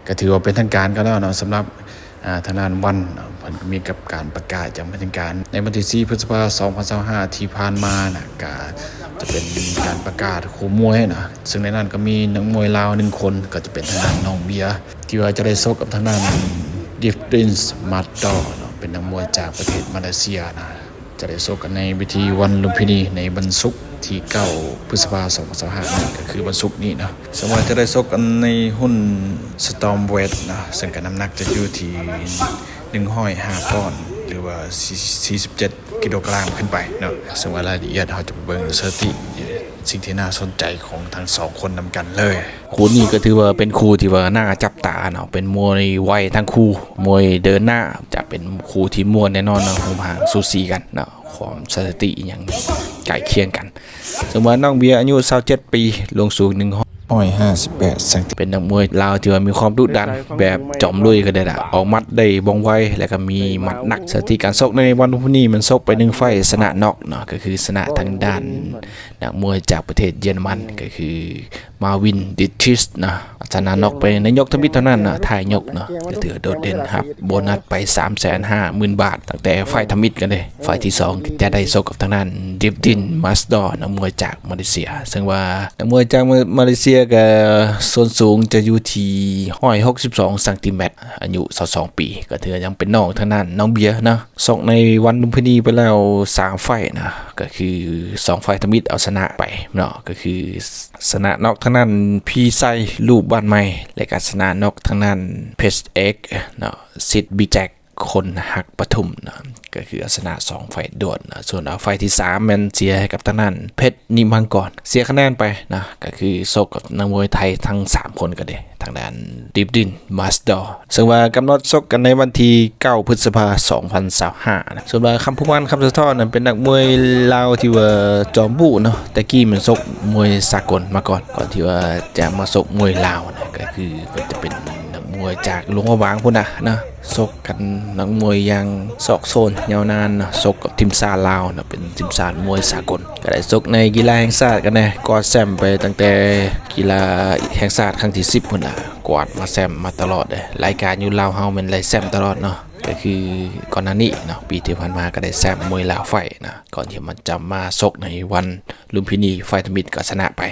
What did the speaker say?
ก็ถือว่าเป็นทางการก็แล้วเนาะสำหรับทางด้านวันมันมีกับการประกาศอย่างเป็นทางการในวันที่4 พฤษภาคม 2025ที่ผ่านมานะก็จะเป็นการประกาศคู่มวยนะซึ่งในนั้นก็มีนักมวยลาว1คนก็จะเป็นทางด้านน้องเบียร์ที่ว่าจะได้ชกกับทางด้านดิฟดินส์มาดดอเนาะเป็นนักมวยจากประเทศมาเลเซียนะจะได้ชกกันในวิธีวันลุมพินีในวันศุกร์ที่9 พฤษภาคม 2025นี่ก็คือวันศุกร์นี้นะสมมติจะได้ชกกันในหุ้นสตอมเวทนะซึ่งก็น้ำหนักจะอยู่ที่105 ปอนด์หรือว่า47 กิโลกรัมขึ้นไปเนาะซึ่งว่ารายละเอียดเราจะเบิ่งสถิติสิ่งที่น่าสนใจของทั้ง2คนนำกันเลยคู่นี้ก็ถือว่าเป็นคู่ที่ว่าน่าจับตาเนาะเป็นมวยไวทั้งคู่มวยเดินหน้าจะเป็นคู่ที่ม่วนแน่นอนเนาะหูห่างสูสีกันเนาะความสถิติอย่างใกล้เคียงกันสมมติน้องเบียร์อายุ27 ปีลงสูง158 เซนติเป็นนักมวยลาวที่ว่ามีความดุดันแบบจอมลุยก็ได้ละออกมัดได้บ้องไวแล้วก็มีหมัดหนักสถิติการชกในวันพรุ่งนี้มันชกไป1 ไฟต์ชนะน็อกเนาะก็คือชนะทางด้านนักมวยจากประเทศเยอรมันก็คือมาวินดิทิสนะชนะน็อกไปในยกทมิตเท่านั้นนะถ่ายยกเนาะก็ถือโดดเด่นครับโบนัสไป 350,000 บาทตั้งแต่ไฟทมิตกันเลยไฟที่2จะได้ชกกับทางด้านดิฟดินมาสดอนักมวยจากมาเลเซียซึ่งว่านักมวยจากมาเลเซียก็ส่วนสูงจะอยู่ที่162 เซนติเมตรอายุ22 ปีก็ถือยังเป็นน้องทางนั้นน้องเบียร์นะชกในวันลุมพินีไปแล้ว3 ไฟต์นะก็คือ2 ไฟต์ทมิตเอาชนะไปเนาะก็คือชนะน็อกทางนั้นพีไซรูปบ้านใหม่และก็ชนะน็อกทางนั้นเพชเอ็กเนาะซิดบีแจ็คคนหักปทุมนะก็คือชนะ2 ไฟต์ด่วนนะส่วนไฟต์ที่3แมนเสียให้กับทางนั้นเพชรนิมังกรเสียคะแนนไปนะก็คือโซกกับนักมวยไทยทั้ง3 คนก็ได้ทางด้านดิฟดินมาสดอซึ่งว่ากำหนดชกกันในวันที่9 พฤษภาคม 2025นะส่วนว่าคำพูดคำสะท้อนนั้นเป็นนักมวยลาวที่ว่าจอมบูเนาะแต่กี้มันชกมวยสากลมาก่อนที่ว่าจะมาชกมวยลาวนะก็คือมันจะเป็นมวยจากหลวงพระบางพุ่นนะซกกันนักมวยอย่างซอกโซนยาวนานนะซกกับทีมซาลาวนะเป็นทีมซามวยสากลก็ได้ซกในกีฬาแห่งชาติกันนะกอดแซมไปตั้งแต่กีฬาแห่งชาติครั้งที่10พุ่นน่ะกวาดมาแซมมาตลอดเลยรายการอยู่ลาวเฮามันไล่แซมตลอดเนาะก็คือก่อนหน้านี้เนาะปีที่ผ่านมาก็ได้แซมมวยลาวไฟนะก่อนที่มันจะมาซกในวันลุมพินีไฟทมิตก็ชนะไป